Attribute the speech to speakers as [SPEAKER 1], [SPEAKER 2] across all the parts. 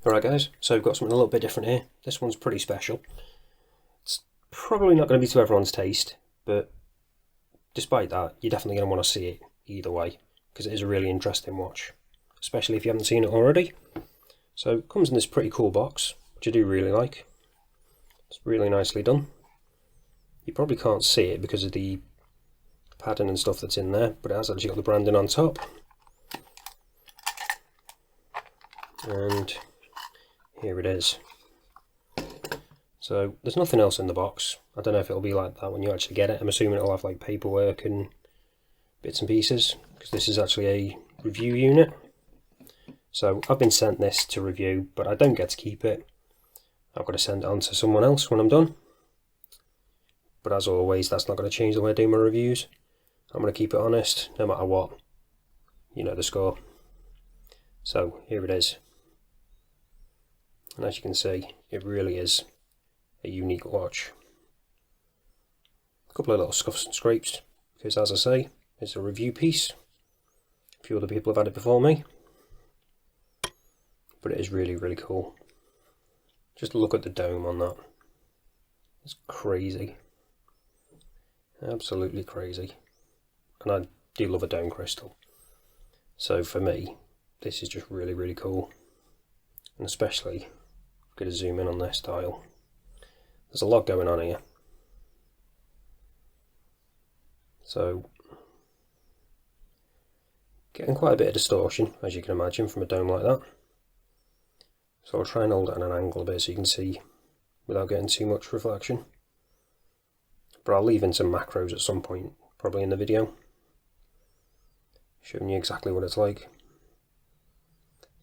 [SPEAKER 1] Alright guys, so we've got something a little bit different here. This one's pretty special. It's probably not going to be to everyone's taste, but despite that, you're definitely going to want to see it either way, because it is a really interesting watch, especially if you haven't seen it already. So it comes in this pretty cool box, which I do really like. It's really nicely done. You probably can't see it because of the padding and stuff that's in there, but it has actually got the branding on top. And here it is. So there's nothing else in the box. I don't know if it'll be like that when you actually get it. I'm assuming it'll have like paperwork and bits and pieces, because this is actually a review unit. So I've been sent this to review, but I don't get to keep it. I've got to send it on to someone else when I'm done. But as always, that's not going to change the way I do my reviews. I'm going to keep it honest, no matter what. You know the score. So here it is. And as you can see, it really is a unique watch. A couple of little scuffs and scrapes, because as I say, it's a review piece. A few other people have had it before me. But it is really, really cool. Just look at the dome on that. It's crazy. Absolutely crazy. And I do love a dome crystal. So for me, this is just really, really cool. And especially, I'm going to zoom in on this dial. There's a lot going on here. So, getting quite a bit of distortion, as you can imagine, from a dome like that. So I'll try and hold it at an angle a bit so you can see without getting too much reflection. But I'll leave in some macros at some point, probably in the video, showing you exactly what it's like.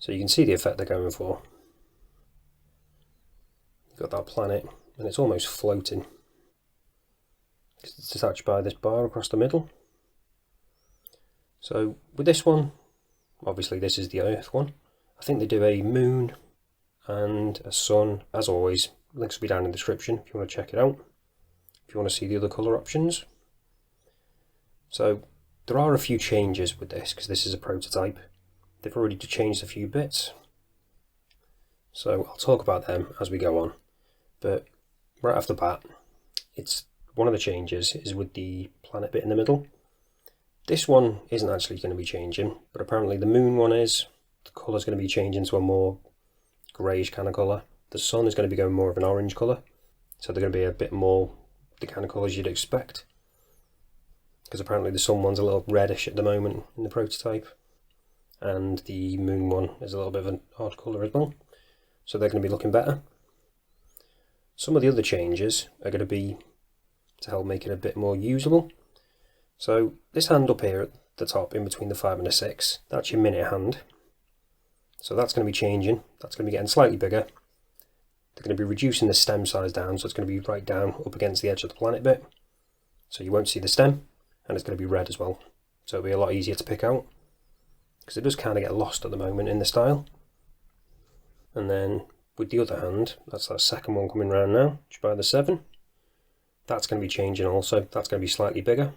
[SPEAKER 1] So you can see the effect they're going for. You've got that planet, and it's almost floating, because it's attached by this bar across the middle. So with this one, obviously this is the Earth one. I think they do a moon and a sun, as always. Links will be down in the description if you want to check it out, if you want to see the other colour options. So there are a few changes with this, because this is a prototype. They've already changed a few bits, so I'll talk about them as we go on. But right off the bat, it's one of the changes is with the planet bit in the middle. This one isn't actually going to be changing, but apparently the moon one is. The colour is going to be changing to a more greyish kind of colour. The sun is going to be going more of an orange colour, so they're going to be a bit more the kind of colours you'd expect. Because apparently the sun one's a little reddish at the moment in the prototype, and the moon one is a little bit of an odd colour as well. So they're going to be looking better. Some of the other changes are going to be to help make it a bit more usable. So this hand up here at the top, in between the 5 and the 6, that's your minute hand. So that's going to be changing. That's going to be getting slightly bigger. They're going to be reducing the stem size down, so it's going to be right down up against the edge of the planet bit. So you won't see the stem, and it's going to be red as well. So it'll be a lot easier to pick out, because it does kind of get lost at the moment in the style. And then with the other hand, that's that second one coming round now, which is by the 7. That's going to be changing also. That's going to be slightly bigger.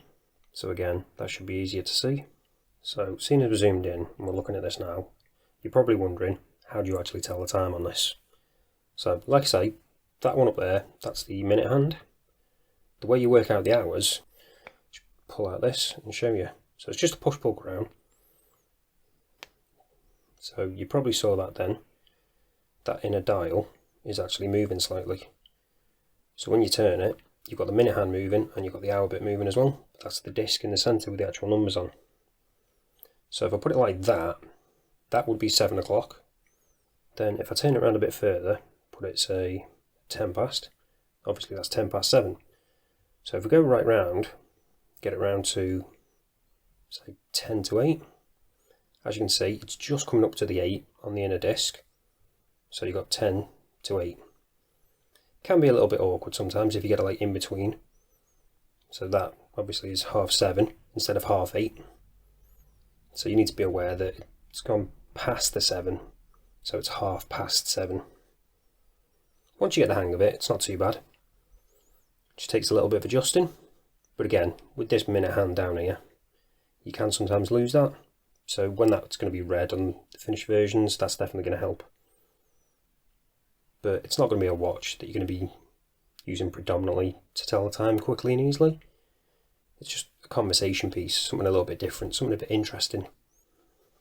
[SPEAKER 1] So again, that should be easier to see. So seeing as we're zoomed in and we're looking at this now, you're probably wondering, how do you actually tell the time on this? So like I say, that one up there, that's the minute hand. The way you work out the hours, just pull out this and show you. So it's just a push-pull crown. So you probably saw that then. That inner dial is actually moving slightly. So when you turn it, you've got the minute hand moving and you've got the hour bit moving as well. That's the disc in the centre with the actual numbers on. So if I put it like that, that would be 7 o'clock. Then if I turn it around a bit further, put it say 10 past, obviously that's 10 past 7. So if we go right round, get it round to say 10 to 8, as you can see it's just coming up to the 8 on the inner disc. So you've got 10 to 8. Can be a little bit awkward sometimes if you get it like in between. So that obviously is 7:30 instead of 8:30. So you need to be aware that it's gone past the 7, so it's 7:30. Once you get the hang of it, it's not too bad. It just takes a little bit of adjusting. But again, with this minute hand down here, you can sometimes lose that. So when that's going to be red on the finished versions, that's definitely going to help. but it's not going to be a watch that you're going to be using predominantly to tell the time quickly and easily. It's just a conversation piece, something a little bit different, something a bit interesting.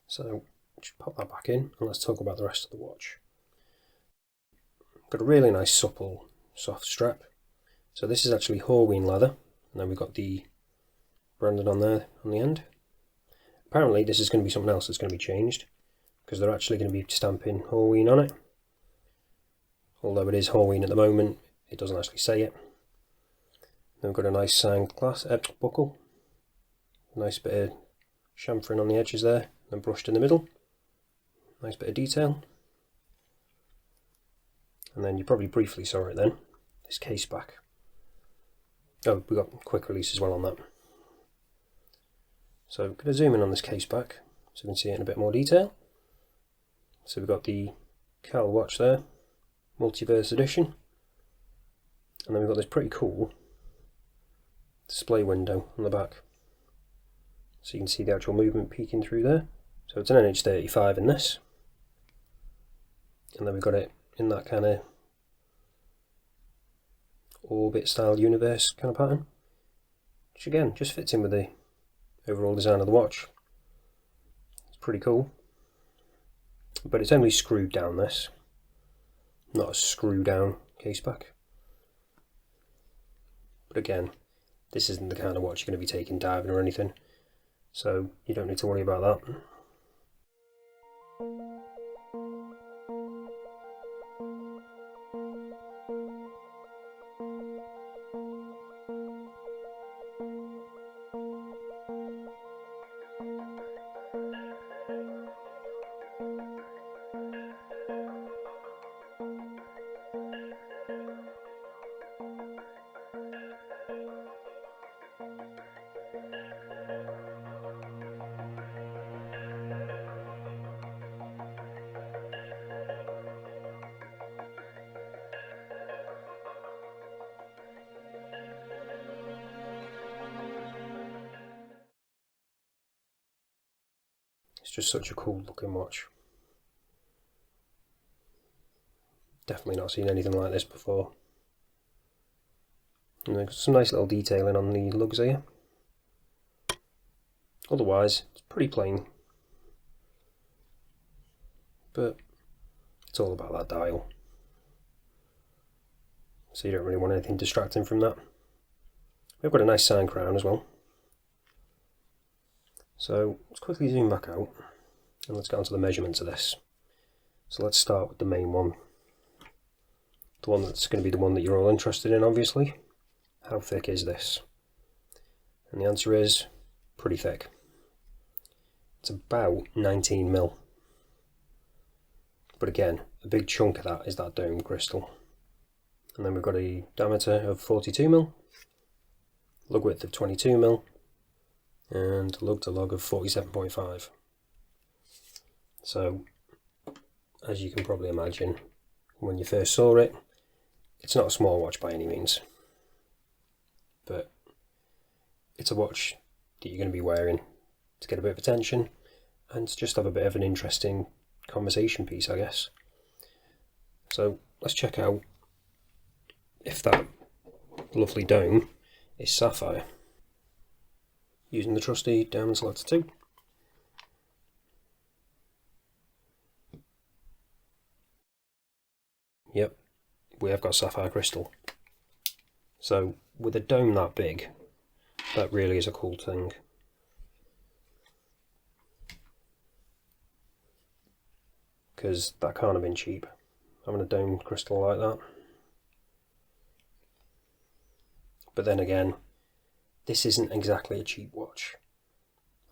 [SPEAKER 1] So just pop that back in and let's talk about the rest of the watch. Got a really nice supple soft strap. So this is actually Horween leather, and then we've got the branded on there on the end. Apparently this is going to be something else that's going to be changed, because they're actually going to be stamping Horween on it. Although it is Horween at the moment, it doesn't actually say it. Then we've got a nice signed buckle. Nice bit of chamfering on the edges there, and brushed in the middle. Nice bit of detail. And then you probably briefly saw it then, this case back. Oh, we got quick release as well on that. So I'm going to zoom in on this case back so we can see it in a bit more detail. So we've got the Kaal watch there, Multiverse edition. And then we've got this pretty cool display window on the back. So you can see the actual movement peeking through there. So it's an NH35 in this. And then we've got it in that kind of orbit style universe kind of pattern, which again just fits in with the overall design of the watch. It's pretty cool, but it's only screwed down, this, not a screw down case back. But again, this isn't the kind of watch you're going to be taking diving or anything, so you don't need to worry about that. It's just such a cool looking watch. Definitely not seen anything like this before. And there's some nice little detailing on the lugs here. Otherwise, it's pretty plain. But it's all about that dial. So you don't really want anything distracting from that. We've got a nice sign crown as well. So let's quickly zoom back out and let's get onto the measurements of this. So let's start with the main one. The one that's going to be the one that you're all interested in, obviously. How thick is this? And the answer is pretty thick. It's about 19 mil. But again, a big chunk of that is that dome crystal. And then we've got a diameter of 42 mil, lug width of 22 mil, and lug to lug of 47.5. So, as you can probably imagine, when you first saw it, it's not a small watch by any means, but it's a watch that you're going to be wearing to get a bit of attention and to just have a bit of an interesting conversation piece, I guess. So let's check out if that lovely dome is sapphire, using the trusty diamond selector 2. Yep, we have got sapphire crystal. So with a dome that big, that really is a cool thing. Because that can't have been cheap, having a dome crystal like that. But then again, this isn't exactly a cheap watch.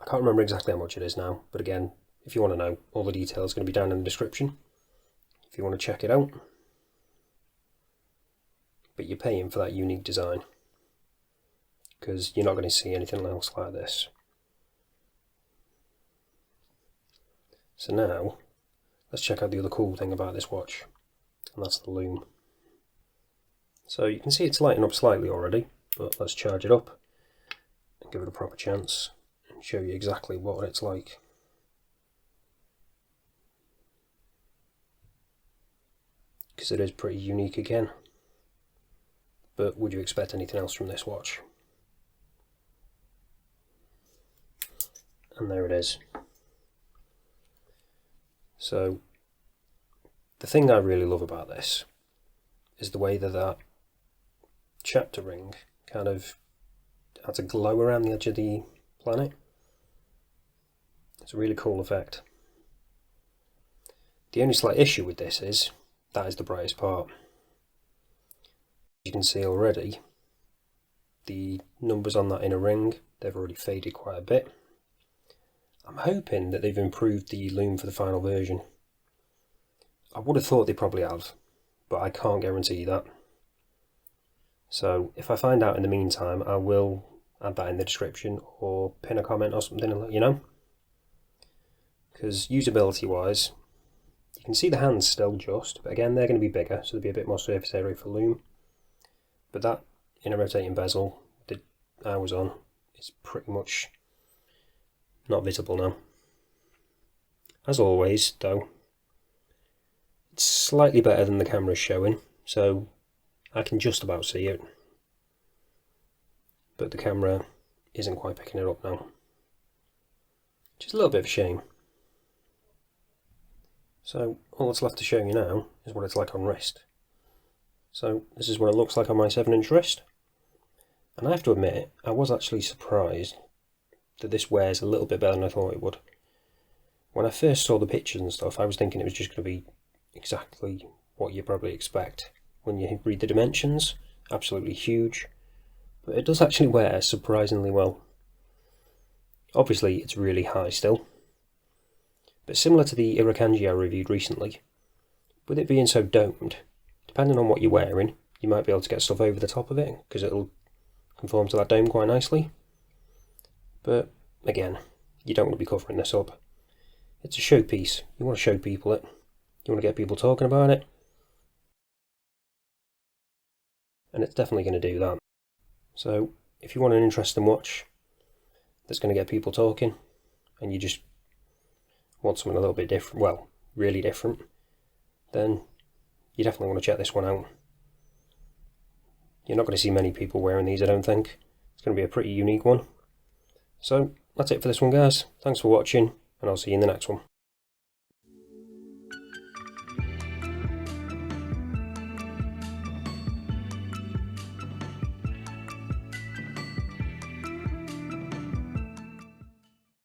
[SPEAKER 1] I can't remember exactly how much it is now, but again, if you want to know, all the details are going to be down in the description if you want to check it out. But you're paying for that unique design, because you're not going to see anything else like this. So now, let's check out the other cool thing about this watch, and that's the Lume. So you can see it's lighting up slightly already, but let's charge it up and give it a proper chance and show you exactly what it's like. because it is pretty unique again. But would you expect anything else from this watch? And there it is. So the thing I really love about this is the way that chapter ring kind of adds a glow around the edge of the planet. It's a really cool effect. The only slight issue with this is that is the brightest part. You can see already the numbers on that inner ring, they've already faded quite a bit. I'm hoping that they've improved the Lume for the final version. I would have thought they probably have, but I can't guarantee that. So if I find out in the meantime, I will add that in the description or pin a comment or something and let you know. Because usability wise, you can see the hands still just, but again they're going to be bigger, so there'll be a bit more surface area for Lume. But that inner rotating bezel that I was on is pretty much not visible now. As always though, it's slightly better than the camera's showing, so I can just about see it. But the camera isn't quite picking it up now. Which is a little bit of a shame. So all that's left to show you now is what it's like on wrist. So this is what it looks like on my 7-inch wrist. And I have to admit, I was actually surprised that this wears a little bit better than I thought it would. When I first saw the pictures and stuff, I was thinking it was just going to be exactly what you probably expect when you read the dimensions. Absolutely huge. But it does actually wear surprisingly well. Obviously it's really high still. But similar to the Irukandji I reviewed recently, with it being so domed, depending on what you're wearing, you might be able to get stuff over the top of it, because it'll conform to that dome quite nicely. But again, you don't want to be covering this up. It's a showpiece. You want to show people it. You want to get people talking about it. And it's definitely going to do that. So if you want an interesting watch that's going to get people talking, and you just want something a little bit different, well, really different, then you definitely want to check this one out. You're not going to see many people wearing these, I don't think. It's going to be a pretty unique one. So that's it for this one, guys. Thanks for watching, and I'll see you in the next one.